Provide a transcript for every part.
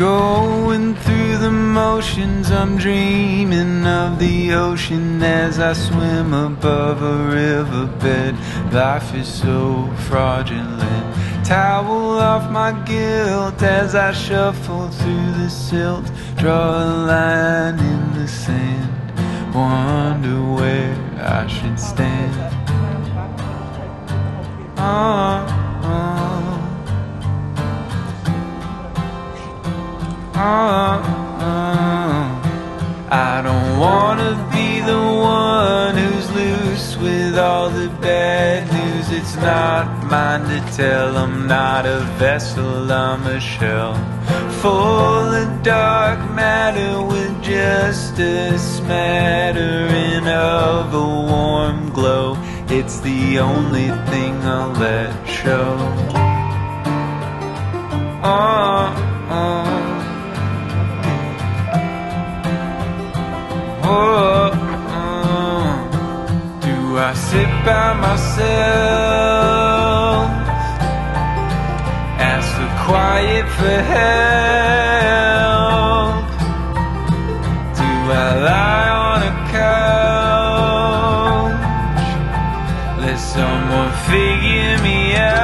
Going through the motions, I'm dreaming of the ocean as I swim above a riverbed. Life is so fraudulent. Towel off my guilt as I shuffle through the silt. Draw a line in the sand, wonder where I should stand. I don't wanna be the one who's loose with all the bad news. It's not mine to tell. I'm not a vessel, I'm a shell, full of dark matter with just a smattering of a warm glow. It's the only thing I'll let show. Do I sit by myself, ask the quiet for help? Do I lie on a couch, let someone figure me out?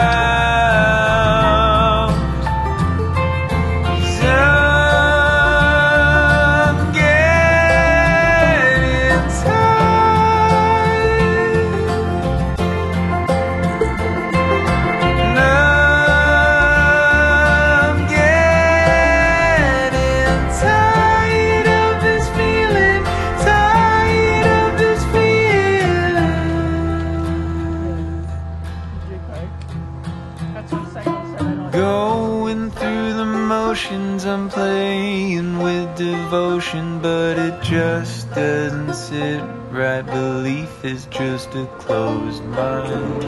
Going through the motions, I'm playing with devotion, but it just doesn't sit right. Belief is just a closed mind.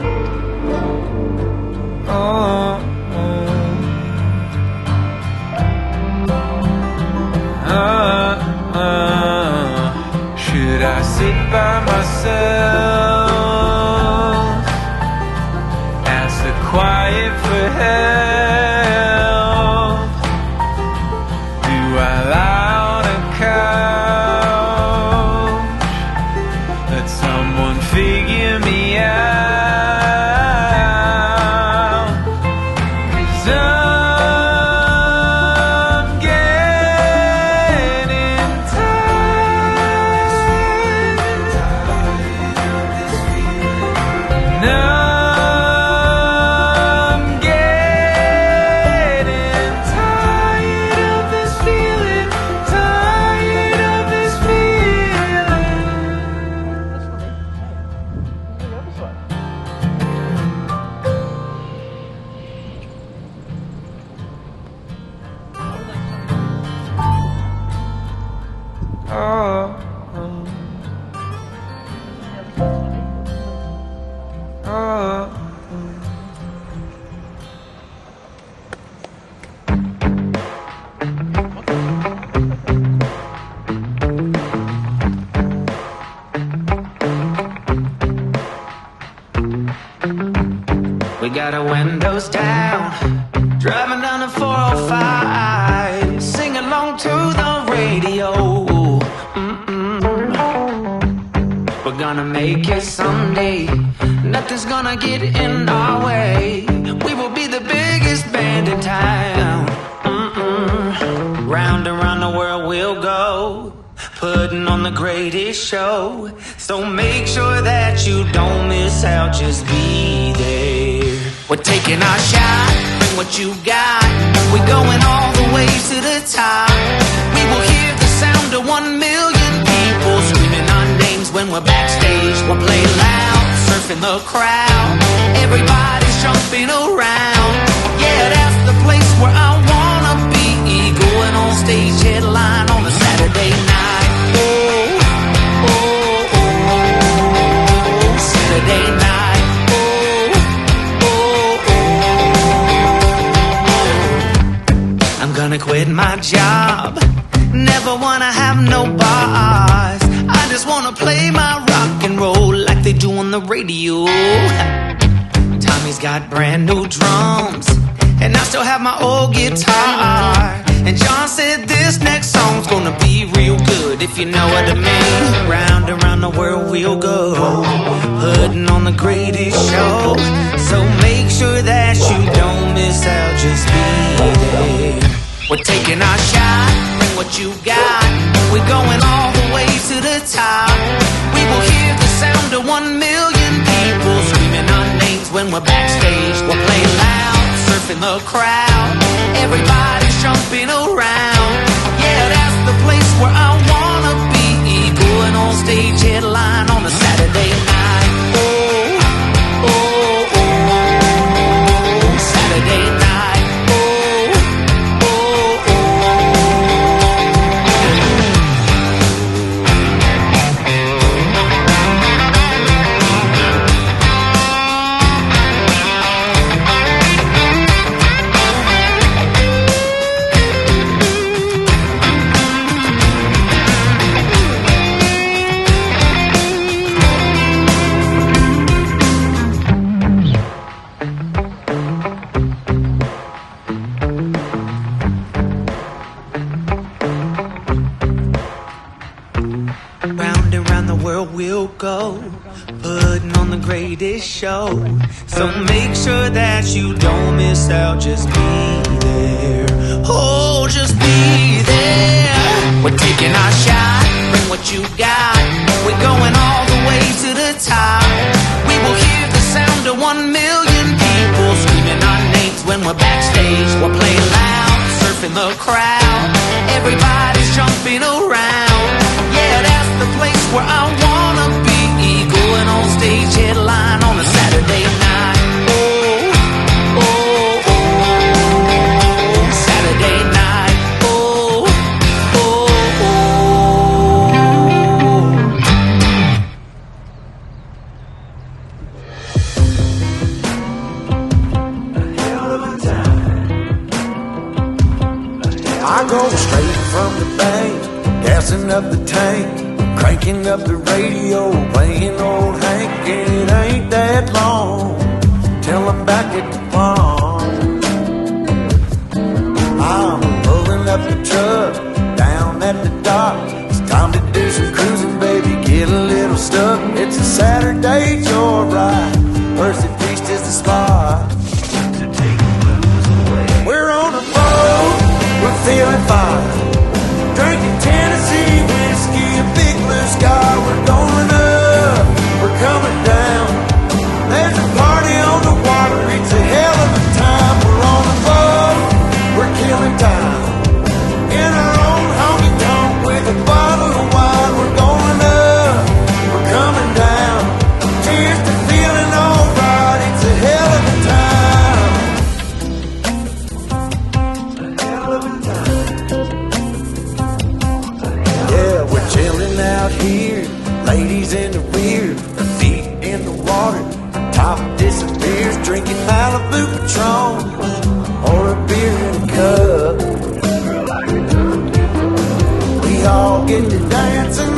Should I sit by myself, ask the quiet for help? Do I lie on a couch, let someone figure me out? 'Cause I'm getting tired of this feeling. No. We got our windows down, driving down the 405, sing along to the radio. We're gonna make it someday, nothing's gonna get in our way. We will be the biggest band in town. Round and round the world we'll go, putting on the greatest show. So make sure that you don't miss out, just be there. We're taking our shot, bring what you got. We're going all the way to the top. We will hear the sound of 1 million people screaming our names when we're backstage. We'll play loud, surfing the crowd. Everybody's jumping around. Yeah, that's the place where I wanna be. Going on stage, headline on a Saturday night. Saturday night. I'm gonna quit my job, never wanna have no boss. I just wanna play my rock and roll like they do on the radio. Tommy's got brand new drums, and I still have my old guitar. And John said this next song's gonna be real good, if you know what I mean. Round and round the world we'll go, putting on the greatest show. So make sure that you don't miss out, just be there. We're taking our shot, bring what you got. We're going all the way to the top. We will hear the sound of 1 million people screaming our names when we're backstage. We'll play loud, surfing the crowd. Everybody's jumping around. Yeah, that's the place where I wanna be. Going on stage, headline on a Saturday night. Oh, oh, oh, Saturday night. Round and round the world we'll go, putting on the greatest show. So make sure that you don't miss out, just be there. Oh, just be there. We're taking our shot, bring what you got. We're going all the way to the top. We will hear the sound of 1 million people screaming our names when we're backstage. We'll play loud, surfing the crowd. Everybody's jumping around. Yeah, that's the place where I wanna be. Going on stage, headline on a Saturday night. Oh, oh, oh, Saturday night. Oh, oh, I go straight from the bank, gassing up the tank, cranking up the radio, playing old Hank. It ain't that long till I'm back at the farm. I'm pulling up the truck down at the dock. It's time to do some cruising, baby, get a little stuck. It's a Saturday joyride, Percy Feast is the spot to take the blues away. We're on a boat, we're feeling fine, drinking Tennessee whiskey, a big blue sky. We're going up, we're coming down. There's a party on the water, it's a hell of a time. We're on a boat, we're killing time, in our own honky tonk with a bottle of wine. We're going up, we're coming down. Cheers to feeling alright, it's a hell of a time. A hell of a time. Yeah, we're chilling out here, ladies in the rear, our feet in the water, top disappears, drinking Malibu Patron or a beer in a cup. We all get to dancing